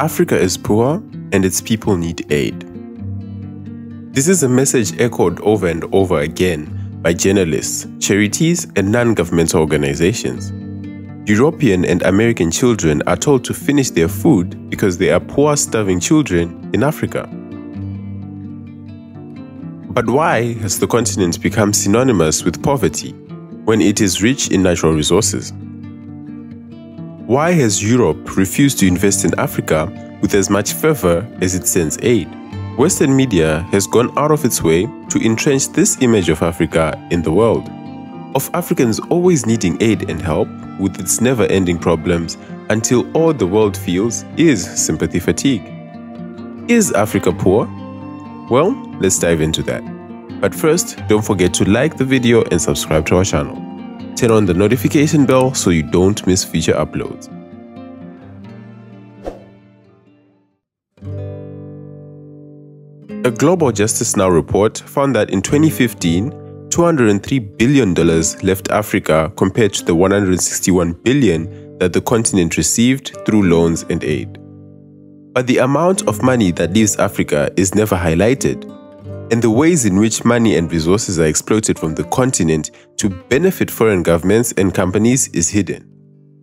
Africa is poor and its people need aid. This is a message echoed over and over again by journalists, charities, and non-governmental organizations. European and American children are told to finish their food because they are poor, starving children in Africa. But why has the continent become synonymous with poverty when it is rich in natural resources? Why has Europe refused to invest in Africa with as much fervor as it sends aid? Western media has gone out of its way to entrench this image of Africa in the world, of Africans always needing aid and help with its never-ending problems until all the world feels is sympathy fatigue. Is Africa poor? Well, let's dive into that. But first, don't forget to like the video and subscribe to our channel. Turn on the notification bell so you don't miss future uploads. A Global Justice Now report found that in 2015, $203 billion left Africa compared to the $161 billion that the continent received through loans and aid. But the amount of money that leaves Africa is never highlighted, and the ways in which money and resources are exploited from the continent to benefit foreign governments and companies is hidden.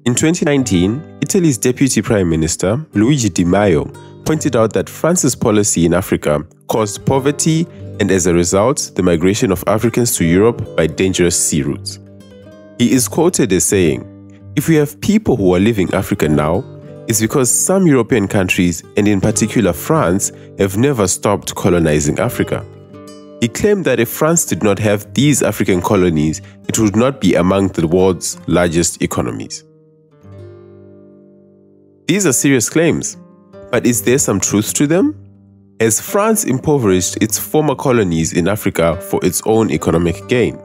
In 2019, Italy's Deputy Prime Minister, Luigi Di Maio, pointed out that France's policy in Africa caused poverty and, as a result, the migration of Africans to Europe by dangerous sea routes. He is quoted as saying, "If we have people who are leaving Africa now, it's because some European countries, and in particular France, have never stopped colonizing Africa." He claimed that if France did not have these African colonies, it would not be among the world's largest economies. These are serious claims, but is there some truth to them? As France impoverished its former colonies in Africa for its own economic gain.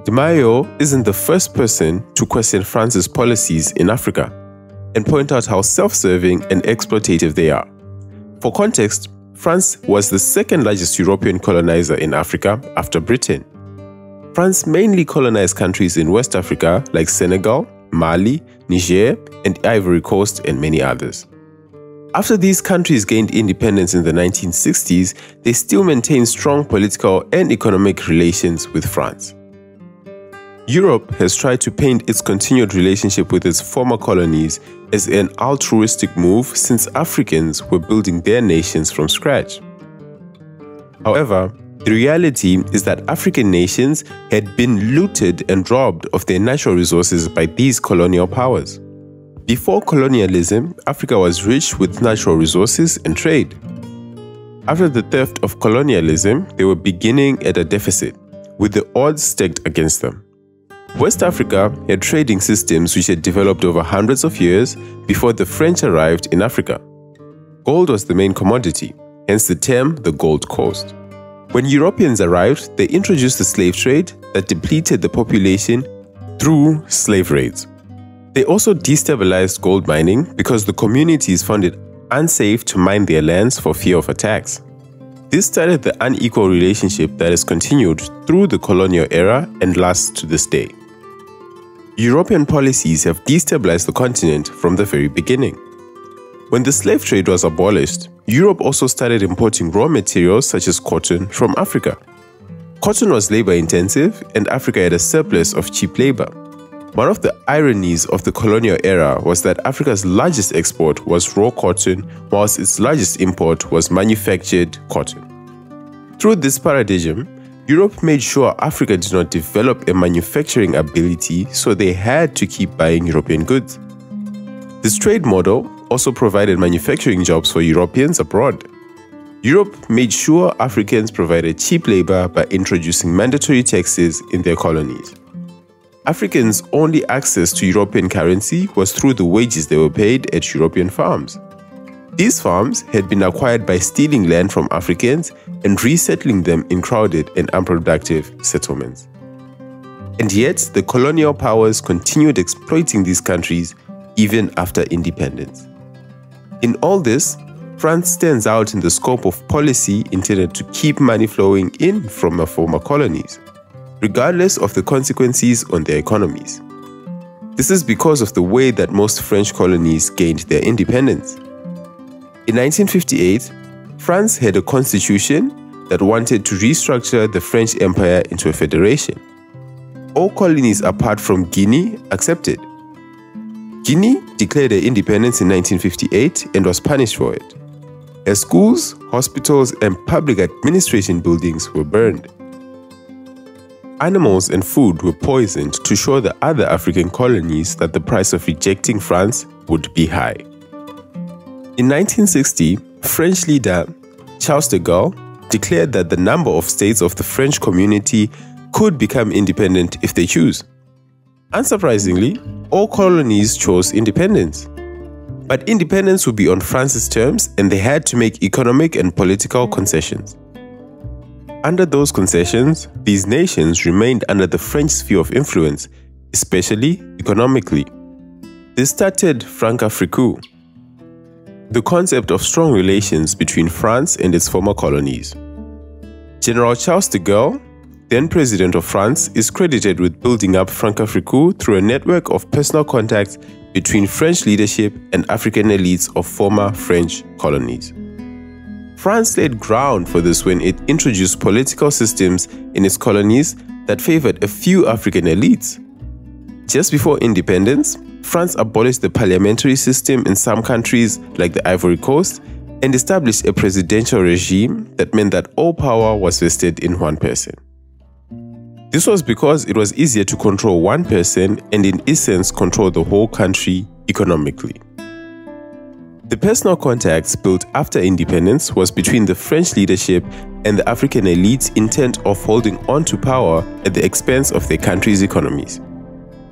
Di Maio isn't the first person to question France's policies in Africa and point out how self-serving and exploitative they are. For context, France was the second largest European colonizer in Africa after Britain. France mainly colonized countries in West Africa like Senegal, Mali, Niger, and Ivory Coast, and many others. After these countries gained independence in the 1960s, they still maintained strong political and economic relations with France. Europe has tried to paint its continued relationship with its former colonies as an altruistic move since Africans were building their nations from scratch. However, the reality is that African nations had been looted and robbed of their natural resources by these colonial powers. Before colonialism, Africa was rich with natural resources and trade. After the theft of colonialism, they were beginning at a deficit, with the odds stacked against them. West Africa had trading systems which had developed over hundreds of years before the French arrived in Africa. Gold was the main commodity, hence the term the Gold Coast. When Europeans arrived, they introduced the slave trade that depleted the population through slave raids. They also destabilized gold mining because the communities found it unsafe to mine their lands for fear of attacks. This started the unequal relationship that has continued through the colonial era and lasts to this day. European policies have destabilized the continent from the very beginning. When the slave trade was abolished, Europe also started importing raw materials such as cotton from Africa. Cotton was labor-intensive, and Africa had a surplus of cheap labor. One of the ironies of the colonial era was that Africa's largest export was raw cotton, whilst its largest import was manufactured cotton. Through this paradigm, Europe made sure Africa did not develop a manufacturing ability, so they had to keep buying European goods. This trade model also provided manufacturing jobs for Europeans abroad. Europe made sure Africans provided cheap labor by introducing mandatory taxes in their colonies. Africans' only access to European currency was through the wages they were paid at European farms. These farms had been acquired by stealing land from Africans and resettling them in crowded and unproductive settlements. And yet, the colonial powers continued exploiting these countries even after independence. In all this, France stands out in the scope of policy intended to keep money flowing in from the former colonies, regardless of the consequences on their economies. This is because of the way that most French colonies gained their independence. In 1958, France had a constitution that wanted to restructure the French Empire into a federation. All colonies apart from Guinea accepted. Guinea declared her independence in 1958 and was punished for it. Her schools, hospitals, and public administration buildings were burned. Animals and food were poisoned to show the other African colonies that the price of rejecting France would be high. In 1960, French leader Charles de Gaulle declared that the number of states of the French community could become independent if they choose. Unsurprisingly, all colonies chose independence. But independence would be on France's terms, and they had to make economic and political concessions. Under those concessions, these nations remained under the French sphere of influence, especially economically. This started Francafrique, the concept of strong relations between France and its former colonies. General Charles de Gaulle, then President of France, is credited with building up Francafrique through a network of personal contacts between French leadership and African elites of former French colonies. France laid ground for this when it introduced political systems in its colonies that favored a few African elites. Just before independence, France abolished the parliamentary system in some countries like the Ivory Coast and established a presidential regime that meant that all power was vested in one person. This was because it was easier to control one person and in essence control the whole country economically. The personal contacts built after independence was between the French leadership and the African elites intent of holding on to power at the expense of their country's economies.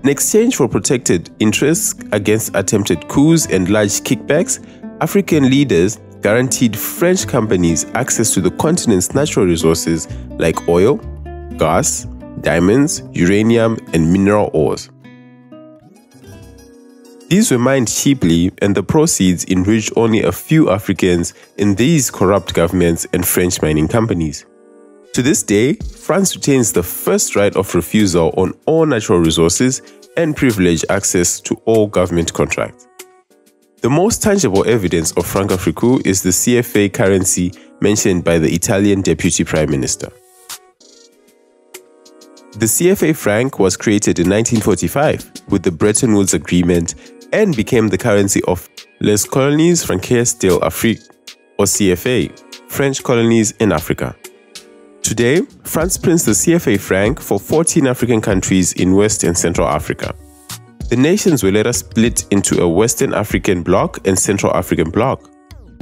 In exchange for protected interests against attempted coups and large kickbacks, African leaders guaranteed French companies access to the continent's natural resources like oil, gas, diamonds, uranium, and mineral ores. These were mined cheaply, and the proceeds enriched only a few Africans in these corrupt governments and French mining companies. To this day, France retains the first right of refusal on all natural resources and privileged access to all government contracts. The most tangible evidence of Francafrique is the CFA currency mentioned by the Italian Deputy Prime Minister. The CFA franc was created in 1945 with the Bretton Woods Agreement and became the currency of Les Colonies Françaises d'Afrique, or CFA, French colonies in Africa. Today, France prints the CFA franc for 14 African countries in West and Central Africa. The nations were later split into a Western African bloc and Central African bloc,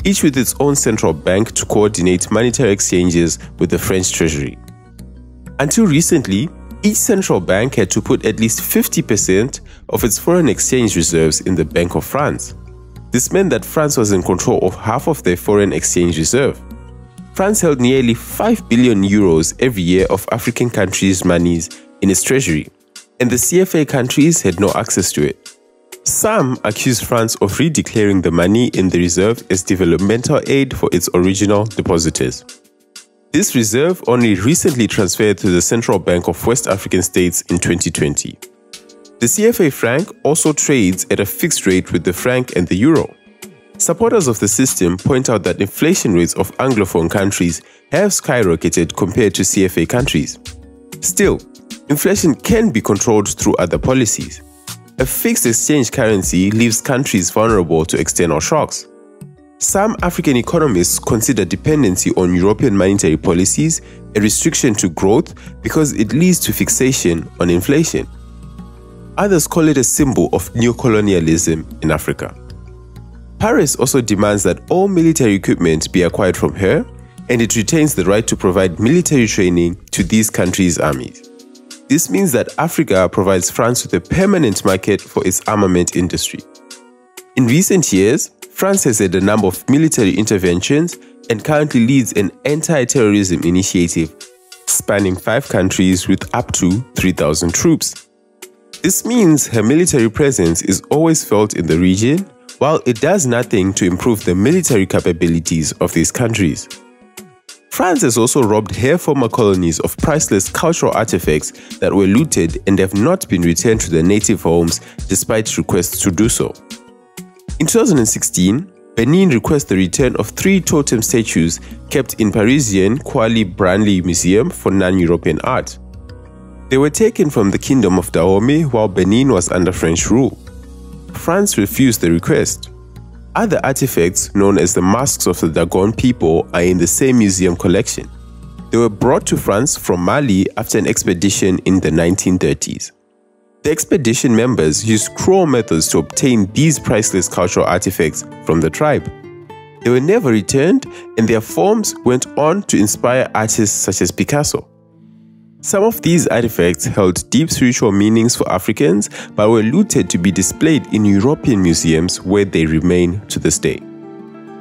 each with its own central bank to coordinate monetary exchanges with the French treasury. Until recently, each central bank had to put at least 50% of its foreign exchange reserves in the Bank of France. This meant that France was in control of half of their foreign exchange reserve. France held nearly 5 billion euros every year of African countries' monies in its treasury, and the CFA countries had no access to it. Some accused France of redeclaring the money in the reserve as developmental aid for its original depositors. This reserve only recently transferred to the Central Bank of West African States in 2020. The CFA franc also trades at a fixed rate with the franc and the euro. Supporters of the system point out that inflation rates of Anglophone countries have skyrocketed compared to CFA countries. Still, inflation can be controlled through other policies. A fixed exchange currency leaves countries vulnerable to external shocks. Some African economists consider dependency on European monetary policies a restriction to growth because it leads to fixation on inflation. Others call it a symbol of neocolonialism in Africa. Paris also demands that all military equipment be acquired from her, and it retains the right to provide military training to these countries' armies. This means that Africa provides France with a permanent market for its armament industry. In recent years, France has had a number of military interventions and currently leads an anti-terrorism initiative spanning 5 countries with up to 3,000 troops. This means her military presence is always felt in the region, while it does nothing to improve the military capabilities of these countries. France has also robbed her former colonies of priceless cultural artifacts that were looted and have not been returned to their native homes despite requests to do so. In 2016, Benin requested the return of 3 totem statues kept in Parisian Kwali Branly Museum for non-European art. They were taken from the Kingdom of Dahomey while Benin was under French rule. France refused the request. Other artifacts, known as the masks of the Dagon people, are in the same museum collection. They were brought to France from Mali after an expedition in the 1930s. The expedition members used cruel methods to obtain these priceless cultural artifacts from the tribe. They were never returned, and their forms went on to inspire artists such as Picasso. Some of these artifacts held deep spiritual meanings for Africans, but were looted to be displayed in European museums where they remain to this day.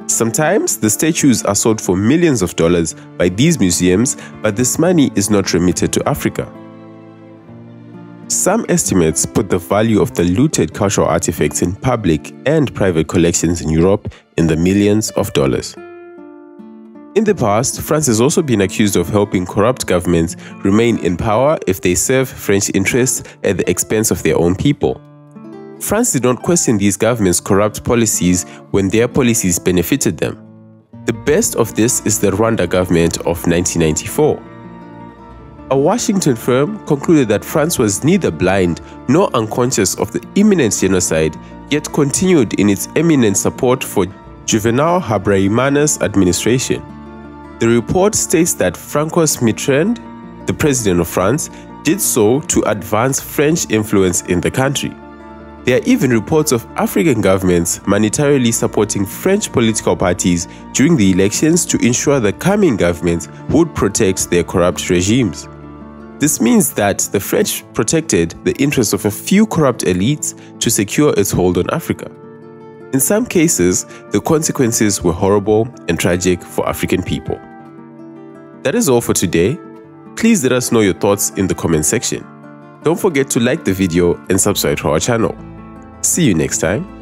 Sometimes the statues are sold for millions of dollars by these museums, but this money is not remitted to Africa. Some estimates put the value of the looted cultural artifacts in public and private collections in Europe in the millions of dollars. In the past, France has also been accused of helping corrupt governments remain in power if they serve French interests at the expense of their own people. France did not question these governments' corrupt policies when their policies benefited them. The best of this is the Rwanda government of 1994. A Washington firm concluded that France was neither blind nor unconscious of the imminent genocide, yet continued in its eminent support for Juvenal Habyarimana's administration. The report states that François Mitterrand, the president of France, did so to advance French influence in the country. There are even reports of African governments monetarily supporting French political parties during the elections to ensure the coming governments would protect their corrupt regimes. This means that the French protected the interests of a few corrupt elites to secure its hold on Africa. In some cases, the consequences were horrible and tragic for African people. That is all for today. Please let us know your thoughts in the comment section. Don't forget to like the video and subscribe to our channel. See you next time.